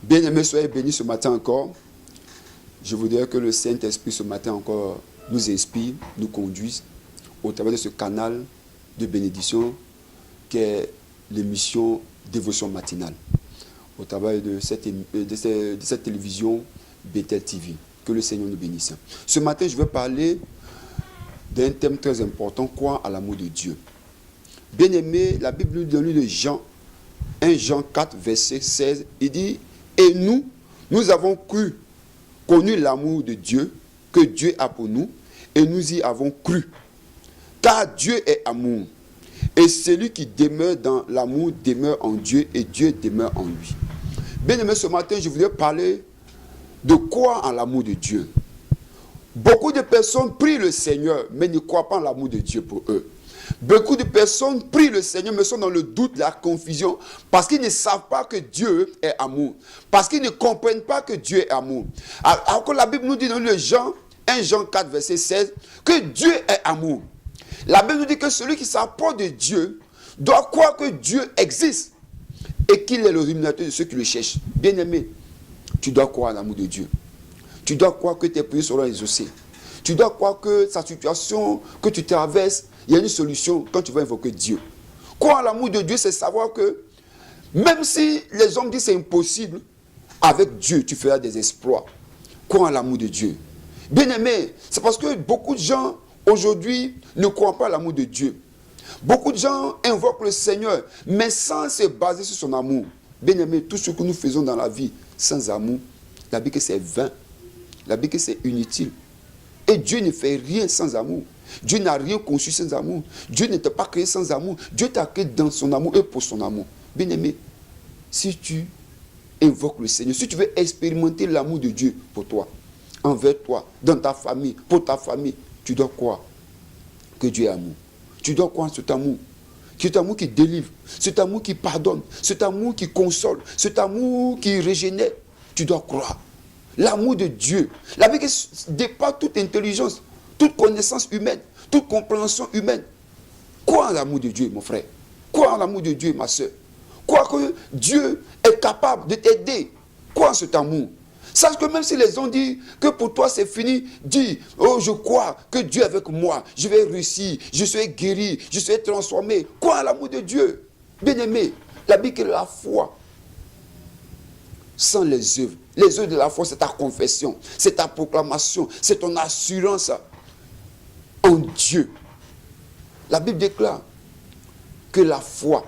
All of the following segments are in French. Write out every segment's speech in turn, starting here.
Bien-aimés, soyez bénis ce matin encore. Je voudrais que le Saint-Esprit ce matin encore nous inspire, nous conduise au travers de ce canal de bénédiction qu'est l'émission Dévotion matinale, au travers de cette télévision Bethel TV. Que le Seigneur nous bénisse. Ce matin, je vais parler d'un thème très important, croire à l'amour de Dieu. Bien-aimé, la Bible nous donne de Jean, 1 Jean 4, verset 16, il dit, et nous avons connu l'amour de Dieu, que Dieu a pour nous, et nous y avons cru. Car Dieu est amour. Et celui qui demeure dans l'amour demeure en Dieu, et Dieu demeure en lui. Bien-aimé, ce matin, je voudrais parler de croire en l'amour de Dieu. Beaucoup de personnes prient le Seigneur, mais ne croient pas en l'amour de Dieu pour eux. Beaucoup de personnes prient le Seigneur, mais sont dans le doute, la confusion, parce qu'ils ne savent pas que Dieu est amour. Parce qu'ils ne comprennent pas que Dieu est amour. Alors que la Bible nous dit dans le 1 Jean 4, verset 16, que Dieu est amour. La Bible nous dit que celui qui s'approche de Dieu doit croire que Dieu existe et qu'il est le rémunérateur de ceux qui le cherchent. Bien-aimé, tu dois croire en l'amour de Dieu. Tu dois croire que tes prières seront exaucées. Tu dois croire que sa situation que tu traverses, il y a une solution quand tu vas invoquer Dieu. Croire en l'amour de Dieu, c'est savoir que même si les hommes disent que c'est impossible, avec Dieu, tu feras des exploits. Croire en l'amour de Dieu. Bien-aimé, c'est parce que beaucoup de gens aujourd'hui ne croient pas à l'amour de Dieu. Beaucoup de gens invoquent le Seigneur, mais sans se baser sur son amour. Bien-aimé, tout ce que nous faisons dans la vie sans amour, la Bible que c'est vain. La Bible que c'est inutile. Et Dieu ne fait rien sans amour. Dieu n'a rien conçu sans amour. Dieu ne t'a pas créé sans amour. Dieu t'a créé dans son amour et pour son amour. Bien-aimé, si tu invoques le Seigneur, si tu veux expérimenter l'amour de Dieu pour toi, envers toi, dans ta famille, pour ta famille, tu dois croire que Dieu est amour. Tu dois croire en cet amour. Cet amour qui délivre, cet amour qui pardonne, cet amour qui console, cet amour qui régénère. Tu dois croire. L'amour de Dieu. La vie qui dépasse toute intelligence, toute connaissance humaine, toute compréhension humaine. Crois en l'amour de Dieu, mon frère. Crois en l'amour de Dieu, ma soeur. Crois que Dieu est capable de t'aider. Crois en cet amour. Sache que même si les gens disent que pour toi c'est fini, dis, oh je crois que Dieu est avec moi, je vais réussir, je serai guéri, je serai transformé. Crois en l'amour de Dieu. Bien-aimé, la Bible est la foi. Sans les œuvres. Les œuvres de la foi, c'est ta confession, c'est ta proclamation, c'est ton assurance en Dieu. La Bible déclare que la foi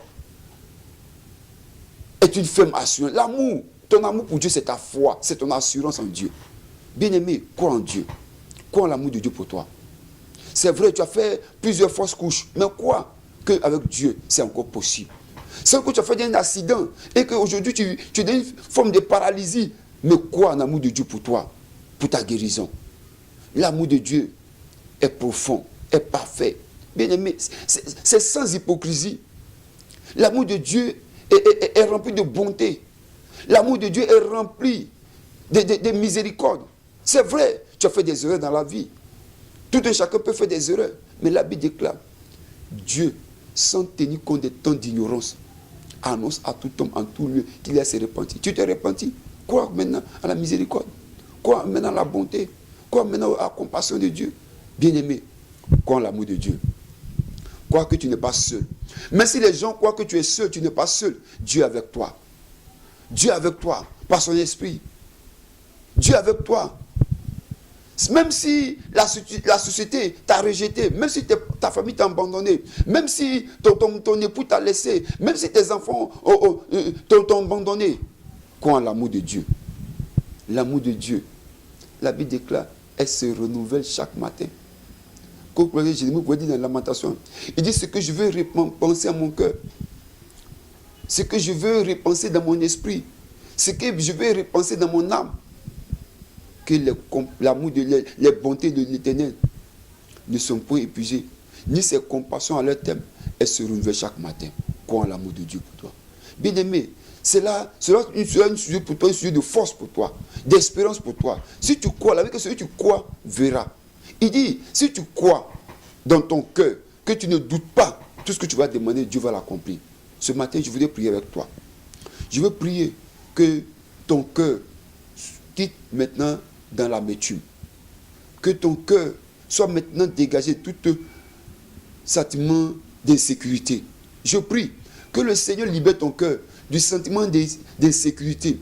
est une ferme assurance. L'amour, ton amour pour Dieu, c'est ta foi, c'est ton assurance en Dieu. Bien-aimé, crois en Dieu. Crois en l'amour de Dieu pour toi. C'est vrai, tu as fait plusieurs fausses couches, mais crois qu'avec Dieu, c'est encore possible. C'est que tu as fait un accident et qu'aujourd'hui tu es dans une forme de paralysie. Mais crois en l'amour de Dieu pour toi, pour ta guérison. L'amour de Dieu est profond, est parfait. Bien-aimé, c'est sans hypocrisie. L'amour de Dieu est rempli de bonté. L'amour de Dieu est rempli de miséricorde. C'est vrai, tu as fait des erreurs dans la vie. Tout un chacun peut faire des erreurs. Mais la Bible déclare, Dieu, sans tenir compte des temps d'ignorance, annonce à tout homme, en tout lieu, qu'il a se repenti. Tu t'es repenti. Crois maintenant à la miséricorde. Crois maintenant à la bonté. Crois maintenant à la compassion de Dieu. Bien-aimé, crois en l'amour de Dieu. Crois que tu n'es pas seul. Mais si les gens croient que tu es seul, tu n'es pas seul. Dieu est avec toi. Dieu est avec toi par son esprit. Dieu est avec toi. Même si la société t'a rejeté, même si ta famille t'a abandonné, même si ton époux t'a laissé, même si tes enfants t'ont abandonné, crois en l'amour de Dieu. L'amour de Dieu, la Bible déclare, elle se renouvelle chaque matin. Comme Jérémie dit dans la Lamentation, il dit ce que je veux repenser à mon cœur, ce que je veux repenser dans mon esprit, ce que je veux repenser dans mon âme, que l'amour les bontés de l'Éternel ne sont point épuisées, ni ses compassions à leur thème, elles se renouvellent chaque matin. Crois en l'amour de Dieu pour toi. Bien-aimé, cela un sujet pour toi, un sujet de force pour toi, d'espérance pour toi. Si tu crois, la vie que celui que tu crois verra. Il dit, si tu crois dans ton cœur, que tu ne doutes pas, tout ce que tu vas demander, Dieu va l'accomplir. Ce matin, je voudrais prier avec toi. Je veux prier que ton cœur quitte maintenant dans l'amertume. Que ton cœur soit maintenant dégagé de tout sentiment d'insécurité. Je prie que le Seigneur libère ton cœur du sentiment d'insécurité,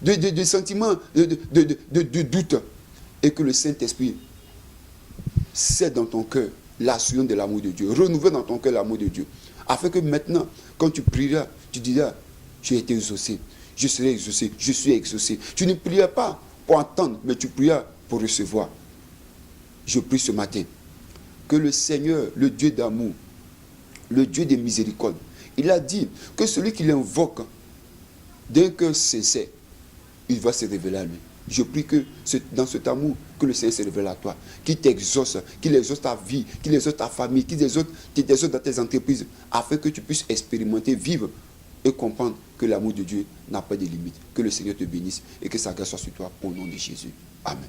du sentiment de doute, et que le Saint-Esprit cède dans ton cœur l'assurance de l'amour de Dieu, renouvelle dans ton cœur l'amour de Dieu, afin que maintenant, quand tu prieras, tu diras, j'ai été exaucé, je serai exaucé, je suis exaucé. Tu ne prieras pas pour entendre, mais tu prieras pour recevoir. Je prie ce matin que le Seigneur, le Dieu d'amour, le Dieu de miséricorde, il a dit que celui qui l'invoque d'un cœur sincère, il va se révéler à lui. Je prie que dans cet amour, que le Seigneur se révèle à toi, qu'il t'exauce, qu'il exauce ta vie, qu'il exauce ta famille, qu'il t'exauce dans tes entreprises, afin que tu puisses expérimenter, vivre et comprendre que l'amour de Dieu n'a pas de limite. Que le Seigneur te bénisse et que sa grâce soit sur toi au nom de Jésus. Amen.